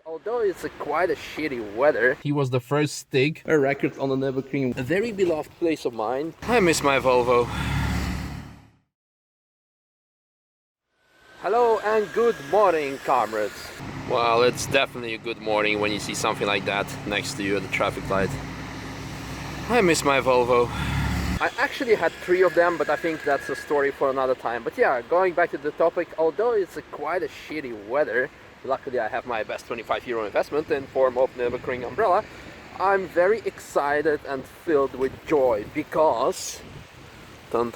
Although it's quite a shitty weather, he was the first Stig, a record on the Nürburgring, a very beloved place of mine. I miss my Volvo. Hello and good morning, comrades. Well, it's definitely a good morning when you see something like that next to you at the traffic light. I miss my Volvo. I actually had 3 of them, but I think that's a story for another time. But yeah, going back to the topic, although it's quite a shitty weather, luckily I have my best 25 euro investment in form of Nürburgring umbrella. I'm very excited and filled with joy because can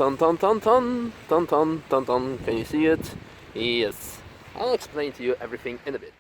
you see it? Yes. I'll explain to you everything in a bit.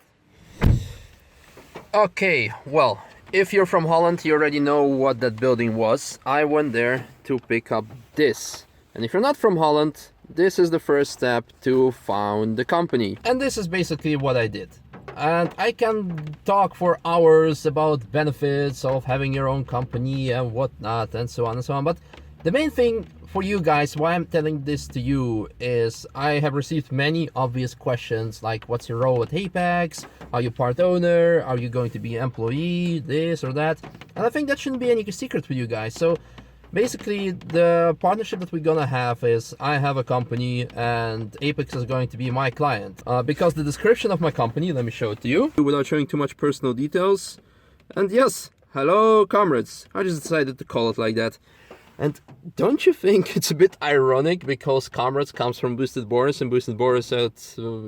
Okay, well, if you're from Holland, you already know what that building was. I went there to pick up this. And if you're not from Holland, this is the first step to found the company. And this is basically what I did. And I can talk for hours about benefits of having your own company and whatnot and so on and so on. But the main thing for you guys, why I'm telling this to you, is I have received many obvious questions like what's your role at Apex? Are you part owner? Are you going to be an employee? This or that? And I think that shouldn't be any secret for you guys. So basically, the partnership that we're gonna have is I have a company and Apex is going to be my client. Because the description of my company, let me show it to you without showing too much personal details. And yes, hello comrades. I just decided to call it like that. And don't you think it's a bit ironic because comrades comes from Boosted Boris, and Boosted Boris said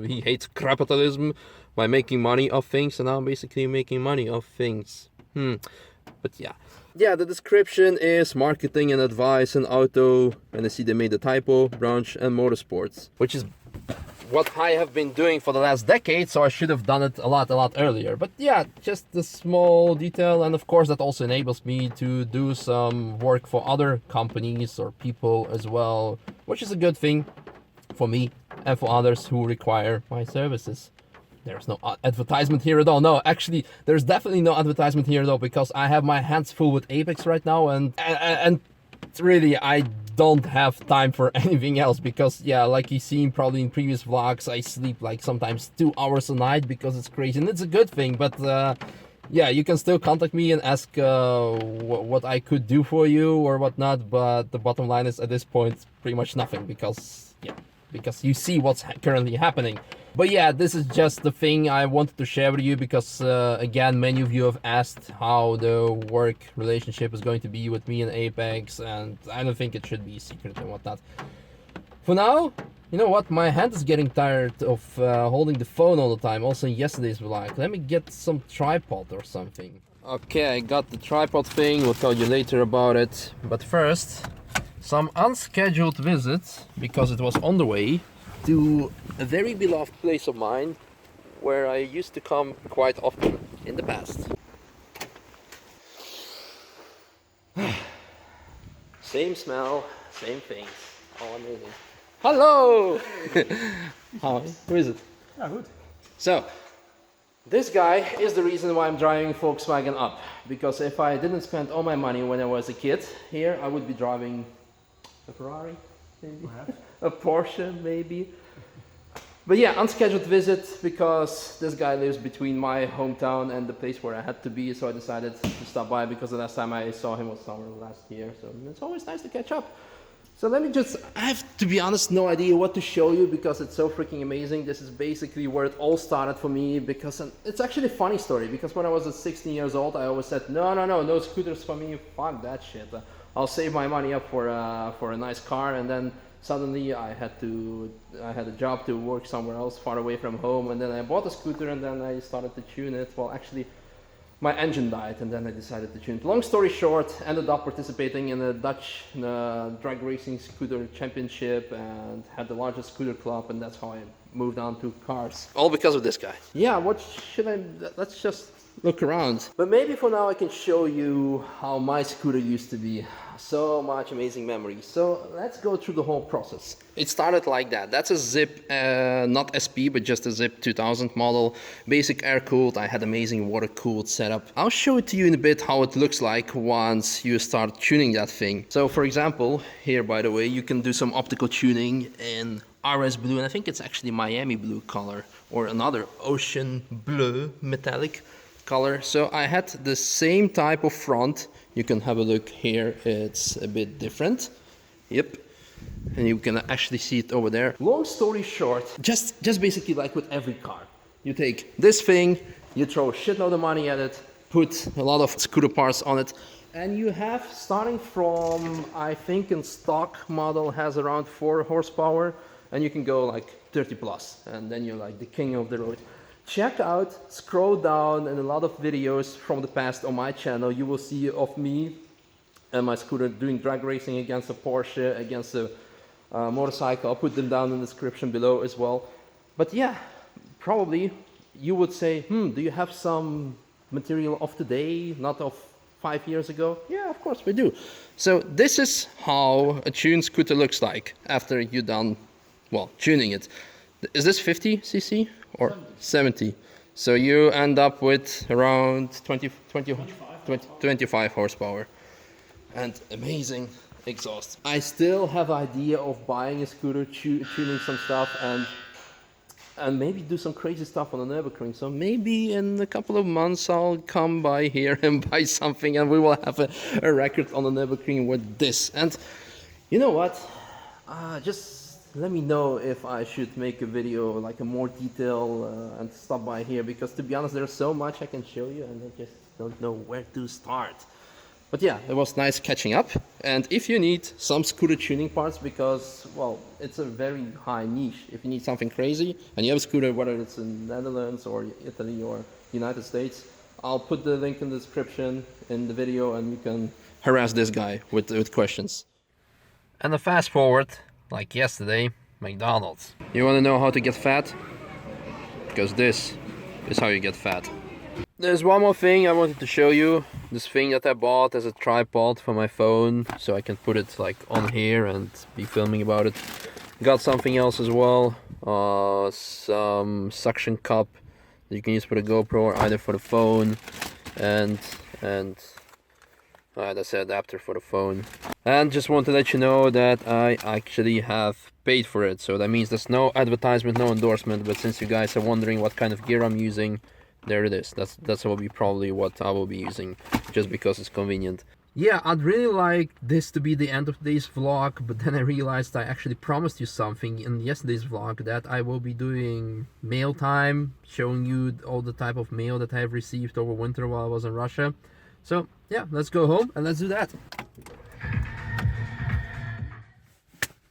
he hates capitalism by making money off things, and now I'm basically making money off things. But yeah. Yeah, the description is marketing and advice and auto, and I see they made a typo, branch and motorsports, which is what I have been doing for the last decade, so I should have done it a lot earlier. But yeah, just the small detail, and of course that also enables me to do some work for other companies or people as well, which is a good thing for me and for others who require my services. There's no advertisement here at all. No, actually, there's definitely no advertisement here at all because I have my hands full with Apex right now, and really I don't have time for anything else because, yeah, like you've seen probably in previous vlogs, I sleep like sometimes 2 hours a night because it's crazy, and it's a good thing. But yeah, you can still contact me and ask what I could do for you or whatnot. But the bottom line is at this point pretty much nothing because, yeah, because you see what's currently happening. But yeah, this is just the thing I wanted to share with you because, again, many of you have asked how the work relationship is going to be with me and Apex, and I don't think it should be secret and whatnot. For now, you know what, my hand is getting tired of holding the phone all the time. Also in yesterday's vlog, let me get some tripod or something. Okay, I got the tripod thing, we'll tell you later about it. But first, some unscheduled visits, because it was on the way to a very beloved place of mine where I used to come quite often in the past. Same smell, same things. Oh, amazing. Hello! Hi, who is it? Yeah, good. So, this guy is the reason why I'm driving Volkswagen up. Because if I didn't spend all my money when I was a kid here, I would be driving a Ferrari, maybe? A Porsche, maybe. But yeah, unscheduled visit because this guy lives between my hometown and the place where I had to be, so I decided to stop by because the last time I saw him was summer last year, so it's always nice to catch up. So let me just, I have to be honest, no idea what to show you because it's so freaking amazing. This is basically where it all started for me because it's actually a funny story because when I was 16 years old, I always said, no scooters for me, fuck that shit. I'll save my money up for a nice car, and then suddenly I had a job to work somewhere else far away from home, and then I bought a scooter and then I started to tune it. Well, actually my engine died and then I decided to tune it. Long story short, ended up participating in a Dutch drag racing scooter championship and had the largest scooter club, and that's how I moved on to cars. All because of this guy. Yeah, let's just look around. But maybe for now I can show you how my scooter used to be. So much amazing memories. So let's go through the whole process. It started like that. That's a Zip, not SP, but just a Zip 2000 model. Basic air cooled. I had amazing water cooled setup. I'll show it to you in a bit how it looks like once you start tuning that thing. So for example, here by the way, you can do some optical tuning in RS blue, and I think it's actually Miami blue color or another ocean blue metallic color. So I had the same type of front. You can have a look here, it's a bit different. Yep, and you can actually see it over there. Long story short, just basically like with every car, you take this thing, you throw a shitload of money at it, put a lot of scooter parts on it, and you have, starting from, I think in stock model has around 4 horsepower, and you can go like 30 plus, and then you're like the king of the road. Check out, scroll down, and a lot of videos from the past on my channel, you will see of me and my scooter doing drag racing against a Porsche, against a motorcycle. I'll put them down in the description below as well. But yeah, probably you would say, do you have some material of today, not of 5 years ago? Yeah, of course we do. So this is how a tuned scooter looks like after you're done, well, tuning it. Is this 50 cc or 70? So you end up with around 25 horsepower and amazing exhaust. I still have idea of buying a scooter, tuning some stuff, and maybe do some crazy stuff on the Nürburgring. So maybe in a couple of months I'll come by here and buy something, and we will have a record on the Nürburgring with this. And you know what? Just let me know if I should make a video like a more detail and stop by here, because to be honest, there's so much I can show you and I just don't know where to start. But yeah, it was nice catching up. And if you need some scooter tuning parts, because, well, it's a very high niche. If you need something crazy and you have a scooter, whether it's in the Netherlands or Italy or United States, I'll put the link in the description in the video and you can harass this guy with questions. And a fast forward, like yesterday, McDonald's. You want to know how to get fat? Because this is how you get fat. There's one more thing I wanted to show you. This thing that I bought as a tripod for my phone, so I can put it like on here and be filming about it. Got something else as well. Some suction cup that you can use for the GoPro or either for the phone, and that's an adapter for the phone. And just want to let you know that I actually have paid for it, so that means there's no advertisement, no endorsement. But since you guys are wondering what kind of gear I'm using, there it is. That's probably what I will be using, just because it's convenient. Yeah, I'd really like this to be the end of today's vlog, but then I realized I actually promised you something in yesterday's vlog, that I will be doing mail time, showing you all the type of mail that I have received over winter while I was in Russia. So yeah, let's go home and let's do that.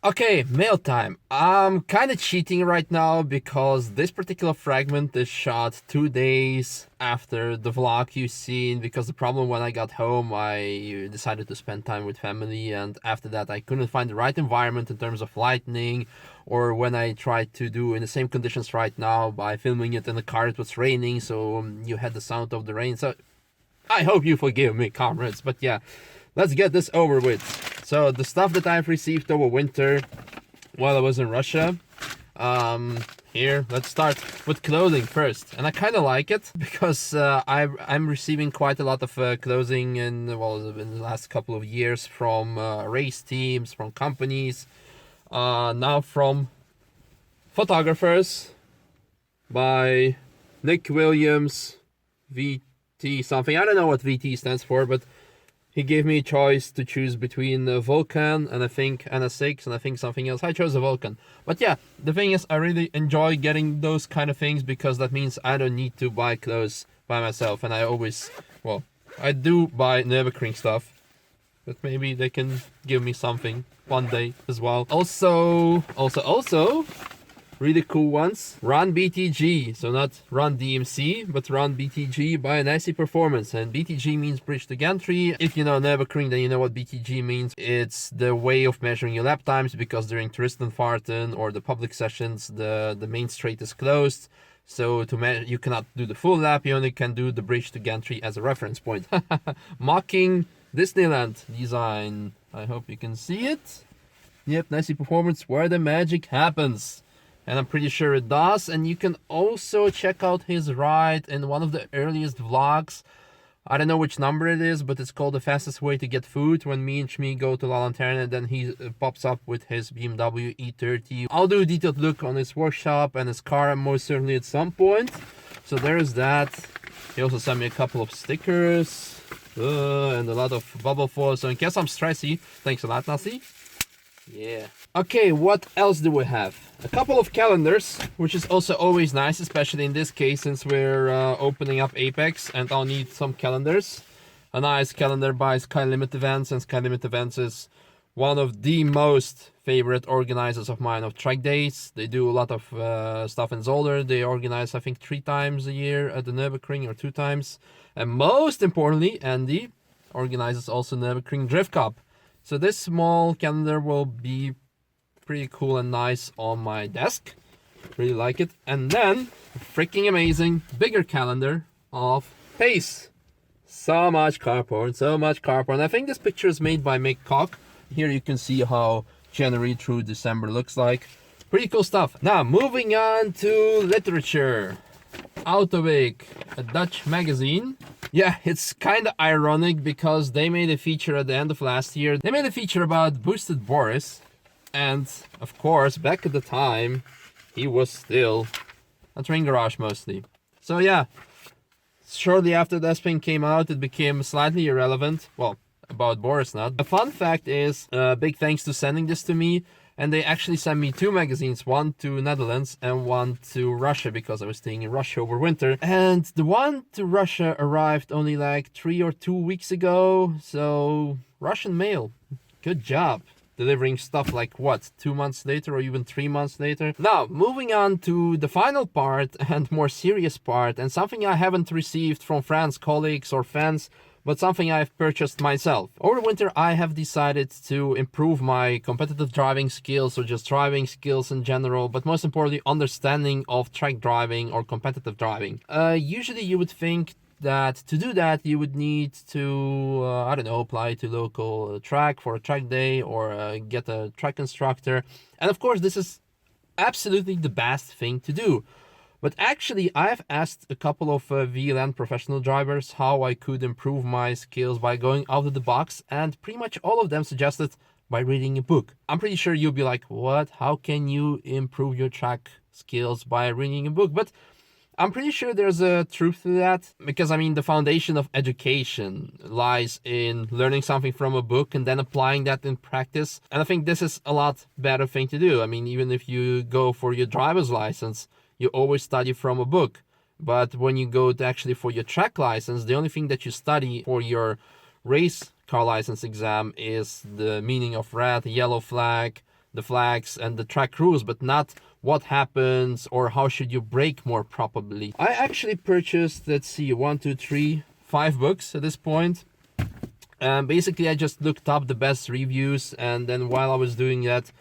Okay, mail time. I'm kind of cheating right now because this particular fragment is shot 2 days after the vlog you've seen, because the problem when I got home, I decided to spend time with family, and after that I couldn't find the right environment in terms of lighting, or when I tried to do in the same conditions right now by filming it in the car, it was raining, so you had the sound of the rain. So I hope you forgive me, comrades, but yeah, let's get this over with. So the stuff that I've received over winter while I was in Russia, here, let's start with clothing first. And I kind of like it because I'm receiving quite a lot of clothing in the last couple of years from race teams, from companies, now from photographers, by Nick Williams, VT something. I don't know what VT stands for, but he gave me a choice to choose between the Vulcan and I think NS6 and I think something else. I chose the Vulcan. But yeah, the thing is, I really enjoy getting those kind of things because that means I don't need to buy clothes by myself. And I always, well, I do buy Nürburgring stuff, but maybe they can give me something one day as well. Also, really cool ones. Run BTG, so not Run DMC, but Run BTG by NIC Performance. And BTG means bridge to gantry. If you know Nürburgring, then you know what BTG means. It's the way of measuring your lap times, because during Touristenfahrten or the public sessions, the main straight is closed. So to measure, you cannot do the full lap, you only can do the bridge to gantry as a reference point. Mocking Disneyland design. I hope you can see it. Yep, NIC Performance, where the magic happens. And I'm pretty sure it does. And you can also check out his ride in one of the earliest vlogs I don't know which number it is, but it's called The Fastest Way to Get Food. When me and Shmi go to La Lanterna, then he pops up with his BMW E30. I'll do a detailed look on his workshop and his car most certainly at some point. So there's that. He also sent me a couple of stickers and a lot of bubble foil. So in case I'm stressy, thanks a lot, Nasi. Yeah. Okay, what else do we have? A couple of calendars, which is also always nice, especially in this case since we're opening up Apex and I'll need some calendars. A nice calendar by Skylimit Events, and Skylimit Events is one of the most favorite organizers of mine of track days. They do a lot of stuff in Zolder. They organize, I think, 3 times a year at the Nürburgring, or 2 times. And most importantly, Andy organizes also Nürburgring Drift Cup. So this small calendar will be pretty cool and nice on my desk. Really like it. And then a freaking amazing bigger calendar of pace. So much car porn, so much car porn. I think this picture is made by Mick Cock. Here you can see how January through December looks like. Pretty cool stuff. Now moving on to literature. Autoweek, a Dutch magazine. Yeah, it's kind of ironic because they made a feature at the end of last year. They made a feature about Boosted Boris. And of course, back at the time, he was still a train garage mostly. So yeah, shortly after this thing came out, it became slightly irrelevant. Well, about Boris not. A fun fact is, big thanks to sending this to me. And they actually sent me 2 magazines, one to Netherlands and one to Russia, because I was staying in Russia over winter. And the one to Russia arrived only like 3 or 2 weeks ago. So Russian mail, good job. Delivering stuff like what, 2 months later or even 3 months later. Now, moving on to the final part and more serious part, and something I haven't received from friends, colleagues or fans, but something I've purchased myself. Over winter, I have decided to improve my competitive driving skills, or just driving skills in general, but most importantly, understanding of track driving or competitive driving. Usually you would think that to do that, you would need to, I don't know, apply to local track for a track day, or get a track instructor. And of course, this is absolutely the best thing to do. But actually, I've asked a couple of VLN professional drivers how I could improve my skills by going out of the box, and pretty much all of them suggested by reading a book. I'm pretty sure you'll be like, what? How can you improve your track skills by reading a book? But I'm pretty sure there's a truth to that, because I mean, the foundation of education lies in learning something from a book and then applying that in practice. And I think this is a lot better thing to do. I mean, even if you go for your driver's license, you always study from a book. But when you go to actually for your track license, the only thing that you study for your race car license exam is the meaning of red, yellow flag, the flags and the track rules, but not what happens or how should you brake more properly. I actually purchased, let's see, 1, 2, 3, 5 books at this point. Basically, I just looked up the best reviews, and then while I was doing that,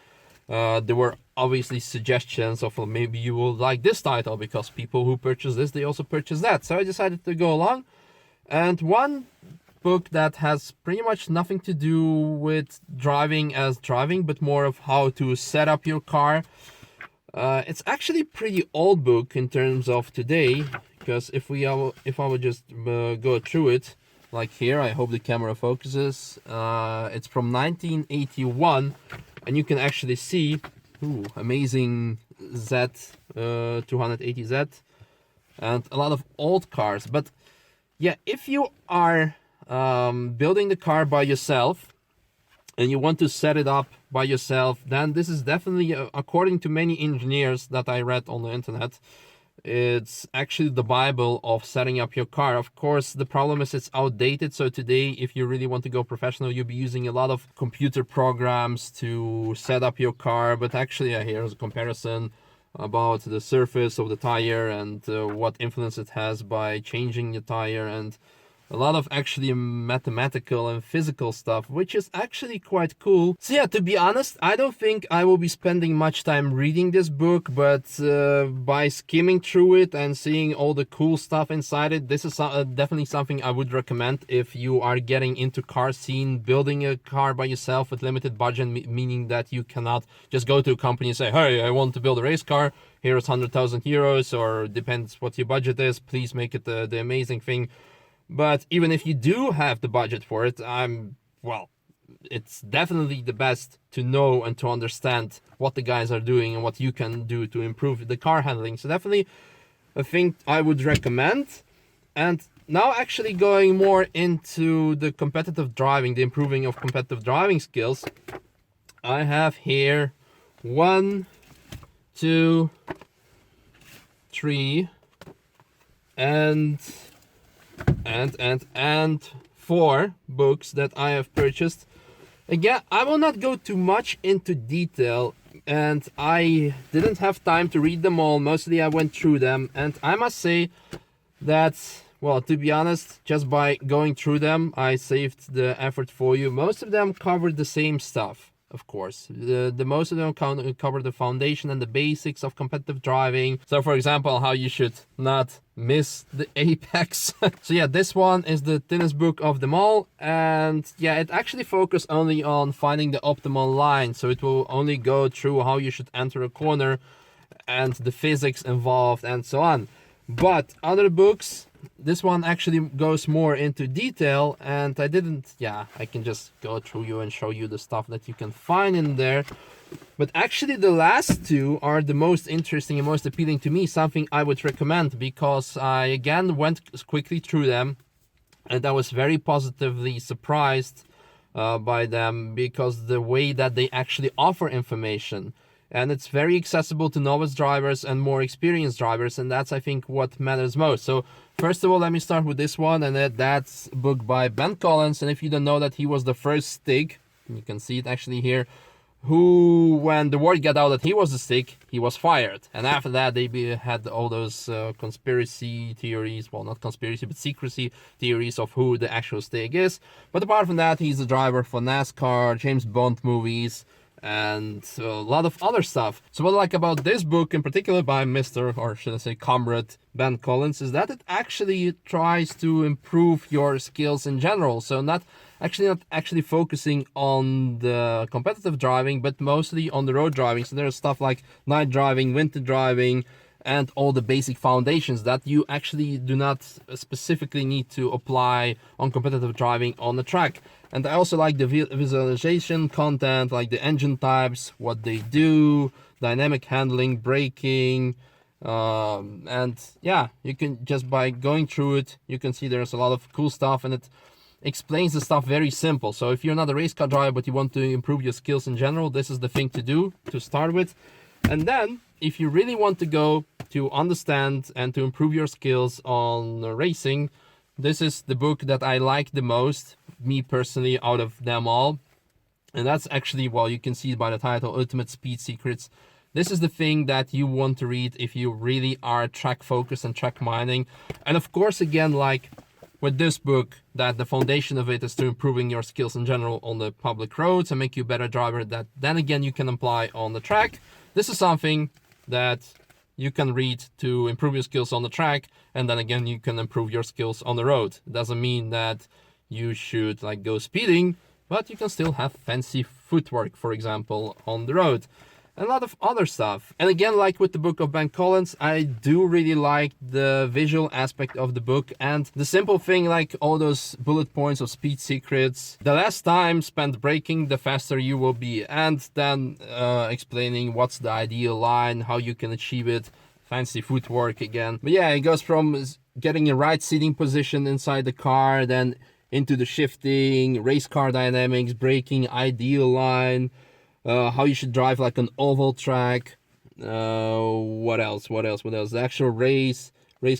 there were obviously suggestions of, well, maybe you will like this title because people who purchase this, they also purchase that. So I decided to go along. And one book that has pretty much nothing to do with driving as driving, but more of how to set up your car. It's actually a pretty old book in terms of today, because if I would just go through it, like here, I hope the camera focuses. It's from 1981, and you can actually see, amazing Z 280Z, and a lot of old cars. But yeah, if you are building the car by yourself and you want to set it up by yourself, then this is definitely, according to many engineers that I read on the internet, it's actually the Bible of setting up your car. Of course, the problem is it's outdated. So today, if you really want to go professional, you'll be using a lot of computer programs to set up your car. But actually, here's a comparison about the surface of the tire and what influence it has by changing the tire, and a lot of actually mathematical and physical stuff, which is actually quite cool. So yeah, to be honest, I don't think I will be spending much time reading this book, but by skimming through it and seeing all the cool stuff inside it, this is definitely something I would recommend if you are getting into car scene, building a car by yourself with limited budget, meaning that you cannot just go to a company and say, hey, I want to build a race car, here's 100,000 euros, or depends what your budget is, please make it the amazing thing. But even if you do have the budget for it, well, it's definitely the best to know and to understand what the guys are doing and what you can do to improve the car handling. So definitely a thing I would recommend. And now actually going more into the competitive driving, the improving of competitive driving skills, I have here 1, 2, 3, and 4 books that I have purchased. Again, I will not go too much into detail, and I didn't have time to read them all. Mostly I went through them, and I must say that, well, to be honest, just by going through them, I saved the effort for you. Most of them covered the same stuff. Of course, the most of them cover the foundation and the basics of competitive driving. So, for example, how you should not miss the apex. So yeah, this one is the thinnest book of them all, and yeah, it actually focuses only on finding the optimal line. So it will only go through how you should enter a corner and the physics involved and so on. But other books, this one actually goes more into detail, and I can just go through you and show you the stuff that you can find in there. But actually the last 2 are the most interesting and most appealing to me, something I would recommend, because I again went quickly through them and I was very positively surprised by them, because the way that they actually offer information. And it's very accessible to novice drivers and more experienced drivers, and that's, I think, what matters most. So first of all, let me start with this one, and that's a book by Ben Collins. And if you don't know that he was the first Stig, you can see it actually here, who, when the word got out that he was a Stig, he was fired. And after that, they had all those conspiracy theories, well, not conspiracy, but secrecy theories of who the actual Stig is. But apart from that, he's a driver for NASCAR, James Bond movies, and a lot of other stuff. So what I like about this book in particular by Mr., or should I say comrade, Ben Collins, is that it actually tries to improve your skills in general. So not actually focusing on the competitive driving, but mostly on the road driving. So there's stuff like night driving, winter driving, and all the basic foundations that you actually do not specifically need to apply on competitive driving on the track. And I also like the visualization content, like the engine types, what they do, dynamic handling, braking, and yeah, you can, just by going through it, you can see there's a lot of cool stuff, and it explains the stuff very simple. So if you're not a race car driver but you want to improve your skills in general, this is the thing to do to start with. And then if you really want to go to understand and to improve your skills on racing, this is the book that I like the most, me personally, out of them all. And that's actually, well, you can see it by the title, Ultimate Speed Secrets. This is the thing that you want to read if you really are track focused and track mining. And of course, again, like with this book, that the foundation of it is to improving your skills in general on the public roads and make you a better driver, that then again you can apply on the track. This is something that you can read to improve your skills on the track, and then again you can improve your skills on the road. It doesn't mean that you should like go speeding, but you can still have fancy footwork, for example, on the road. A lot of other stuff. And again, like with the book of Ben Collins, I do really like the visual aspect of the book and the simple thing, like all those bullet points of speed secrets. The less time spent braking, the faster you will be. And then explaining what's the ideal line, how you can achieve it, fancy footwork again. But yeah, it goes from getting a right seating position inside the car, then into the shifting, race car dynamics, braking, ideal line, how you should drive like an oval track, what else, the actual race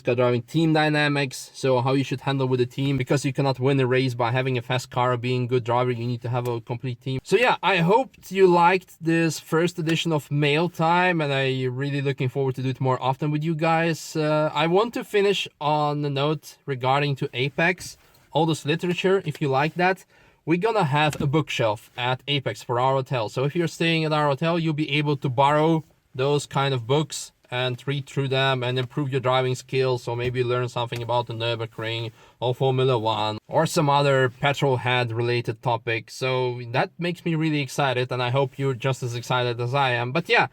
car driving, team dynamics, so how you should handle with a team, because you cannot win a race by having a fast car or being a good driver, you need to have a complete team. So yeah, I hope you liked this first edition of Mailtime, and I'm really looking forward to do it more often with you guys. I want to finish on a note regarding to Apex, all this literature, if you like that. We're gonna have a bookshelf at Apex for our hotel. So if you're staying at our hotel, you'll be able to borrow those kind of books and read through them and improve your driving skills. So maybe learn something about the Nürburg or Formula 1 or some other petrol head related topic. So that makes me really excited, and I hope you're just as excited as I am. But yeah,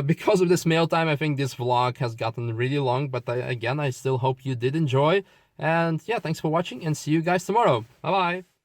because of this Mailtime, I think this vlog has gotten really long, but I still hope you did enjoy. And yeah, thanks for watching and see you guys tomorrow. Bye bye.